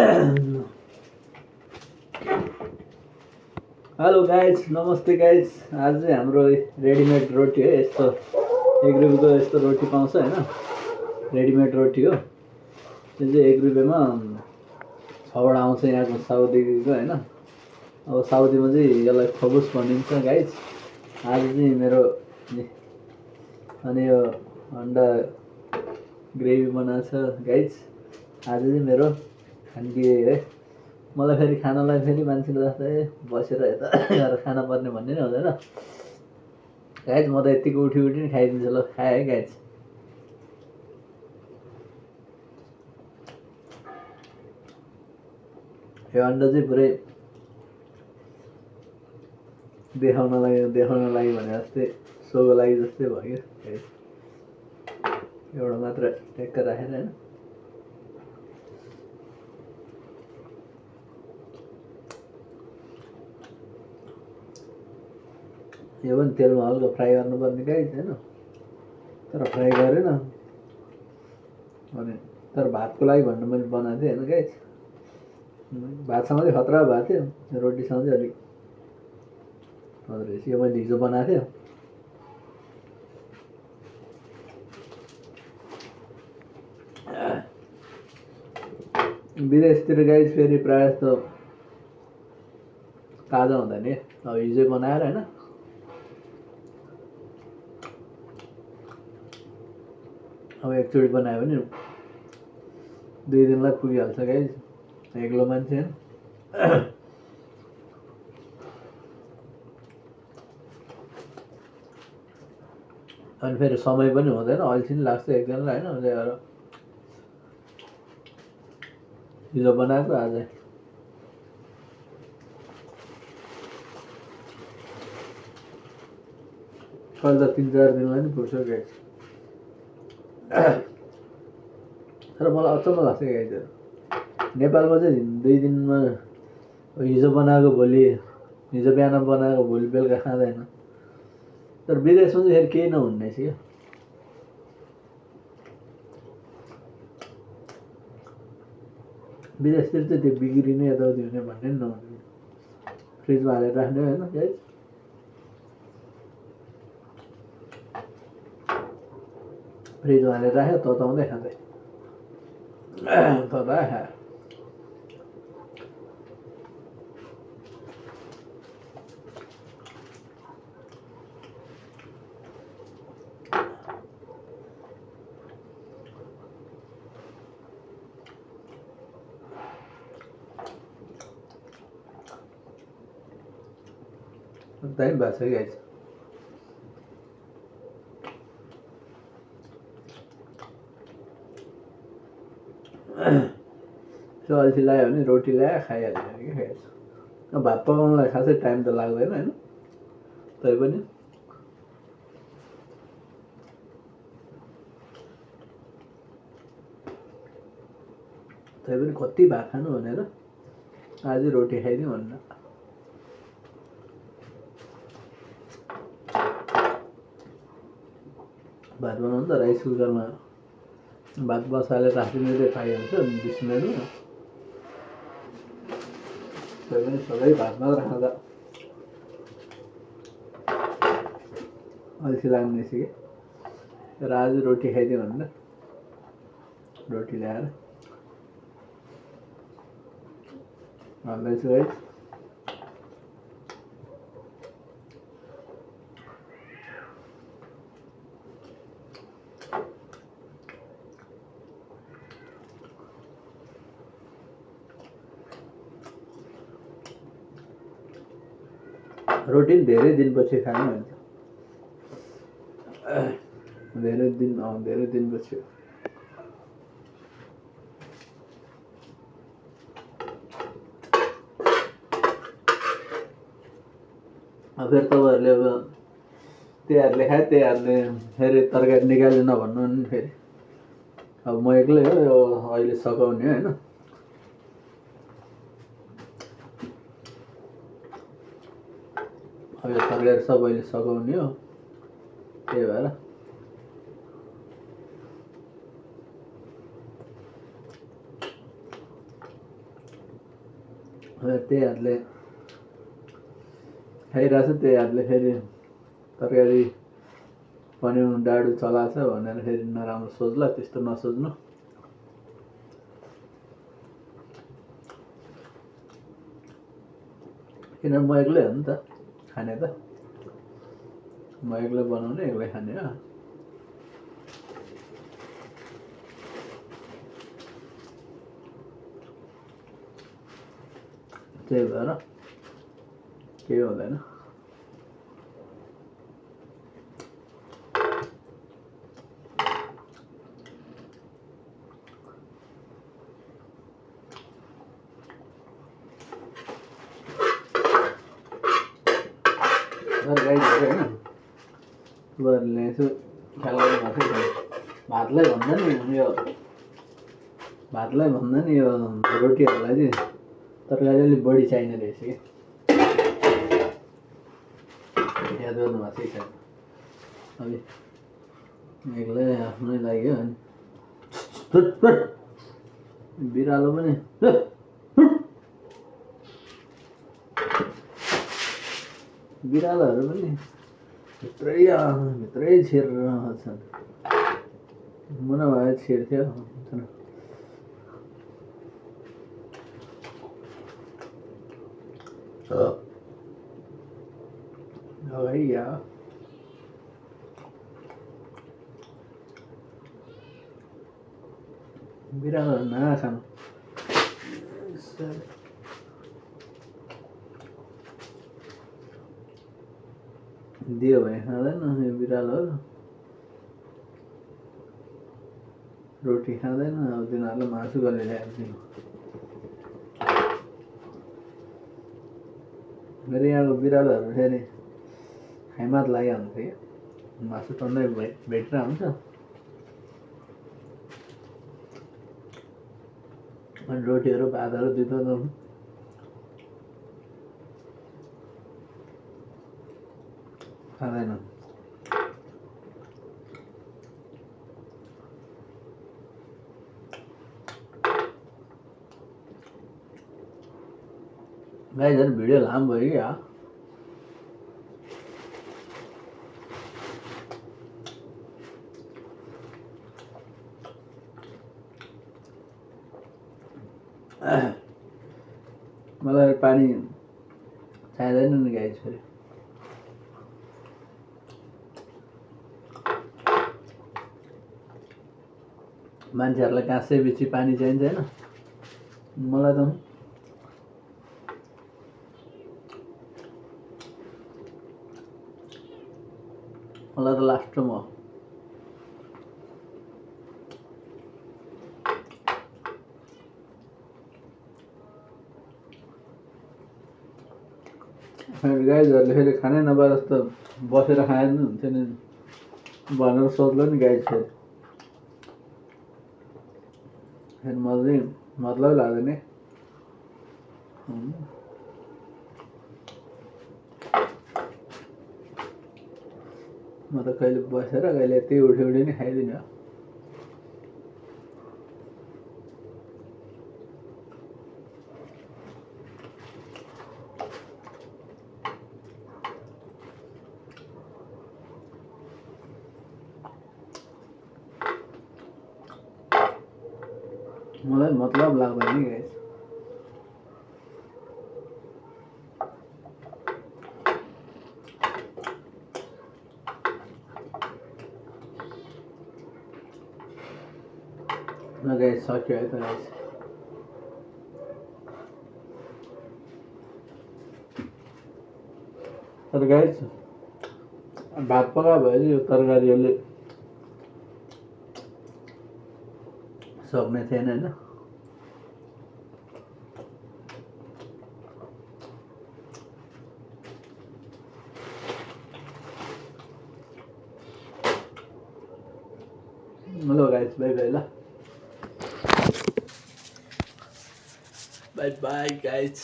Hello guys, नमस्ते guys. आज चाहिँ हाम्रो रेडिमेड रोटी है, यस्तो 1 रुपियाँको यस्तो रोटी पाउँछ होइन। रेडिमेड रोटी हो त्यो चाहिँ 1 रुपियाँमा 6वटा आउँछ यहाँको साउदीको होइन। अब साउदीमा चाहिँ यसलाई खबुस भनिन्छ गाइज। आज चाहिँ मेरो अनि यो अन्डा ग्रेभी बनाएको छ गाइज। आज चाहिँ मेरो खानकी है। मलाई फेरि खानालाई फेरि मान्छेले जस्तै बसेर यता गरेर खाना पर्ने भन्ने नै हुँदैन गाइज। म त यतिको उठी नि खाइदिन्छु। ल खाएँ है गाइज। यो अन्डा चाहिँ पुरै देखाउन लागि भने जस्तै सोको लागि जस्तै भयो क्या। एउटा मात्र ट्याक्क राखेर होइन। यो पनि तेलमा हल्का फ्राई गर्नुपर्ने गाइज होइन। तर फ्राई गरेन। अनि तर भातको लागि भन्नु मैले बनाएको थिएँ होइन गाइज। भातसँग चाहिँ खतरा भएको थियो, रोटीसँग चाहिँ अलिक रहेछ। यो मैले हिजो बनाएको थिएँ। विदेशतिर गाइज फेरि प्रायः जस्तो ताजा हुँदैन नि। अब हिजो बनाएर होइन, अब एकचोटि बनायो भने 2 दिनलाई पुगिहाल्छ गाइज। एक्लो मान्छे होइन। अनि फेरि समय पनि हुँदैन, अल्छी लाग्छ एकजनालाई होइन। त्यही भएर हिजो बनाएको आज कहिले त 3-4 दिनलाई नि पुग्छ गाइज। तर मलाई अचम्म लाग्छ गाइज। नेपालमा चाहिँ 2 दिनमा हिजो बनाएको हिजो बिहान बनाएको भोलि बेलुका खाँदैन। तर विदेशमा चाहिँ फेरि केही नहुने रहेछ क्या। विदेशतिर चाहिँ त्यो बिग्रिने यताउति हुने भन्ने पनि नहुने। फ्रिजमा हालेर राख्ने होइन गाइज। फ्रिजमा हालेर राख्यो, तताउँदै खाँदै तताए खायो। टाइम भएको छ गाइज। यसो अल्छी लाग्यो भने रोटी ल्यायो, खाइहाल्यो कि गाइज। भात पकाउनलाई खासै टाइम त लाग्दैन होइन। तैपनि कति भात खानु भनेर आज रोटी खाइदिउँ भनेर। भात बनाउनु त राइस कुकरमा भात बसालेर राखिदिँदै खाइहाल्छ 20 मिनटमा। तैपनि सधैँ भात मात्र खाँदा अल्छी लाग्ने रहेछ कि। र आज रोटी खाइदिउँ भनेर रोटी ल्याएर हाल्दैछु है। रोटी धेरै दिनपछि खानु हुन्छ। धेरै दिनपछि। फेरि तपाईँहरूले अब त्यहीहरूले खायो, त्यहीहरूले फेरि तरकारी निकाल्यो नभन्नु नि फेरि। अब म एक्लै हो यो अहिले सघाउने होइन। अब यो तरकारी सबैले सघाउने हो, त्यही भएर त्यही हातले खाइरहेको छु, त्यही हातले फेरि तरकारी बनाउनु डाडु चलाएको छ भनेर फेरि नराम्रो सोच्ला, त्यस्तो नसोच्नु। किनभने म एक्लै हो नि त खाने त, म एक्लै बनाउने एक्लै खाने हो। त्यही भएर केही हुँदैन। गाईहरू होइन तपाईँहरूले यसो ख्याल गर्नुभएको थियो भातलाई भन्दा नि यो रोटीहरूलाई चाहिँ तरकारी अलिक बढी चाहिने रहेछ कि, याद गर्नुभएको थियो सायद। अलि एक्लै आफ्नै लाग्यो अनि बिरालो पनि बिरालोहरू पनि भित्रै छिरेर छन्। मुना भए छिर्थ्यो भइया। बिरालोहरू नखानु दियो भने खाँदैन यो बिरालोहरू, रोटी खाँदैन। अब तिनीहरूलाई मासु गरेर ल्याइदिनु। मेरो यहाँको बिरालोहरू फेरि खाइमात लाग्यो हुन्छ कि मासु टन्नै भेटेर हुन्छ। अनि रोटीहरू भातहरू दिँदा त खाँदैन। गाइजहरू भिडियो लामो भयो कि यार। मलाई पानी चाहिँदैन नि गाइज फेरि। मान्छेहरूलाई काँसै बेसी पानी चाहिन्छ होइन, मलाई त लास्टमा हो। गाइजहरूले फेरि खानै नपाए जस्तो बसेर खाएन हुन्थ्यो नि भनेर सोध्लो नि गाइज। फेरि मलाई मतलब लाग्दैन। म त कहिले बसेर कहिले त्यही उठी नै खाइदिने हो। मलाई मतलब लाग्दैन नि गाइस। ल गाइस सक्यो है त गाइस। तर गाइस भात पकायो भने यो तरकारीहरूले सक्ने थिएन होइन। हेलो गाइस, बाई बाई ल, बाई बाई गाइस।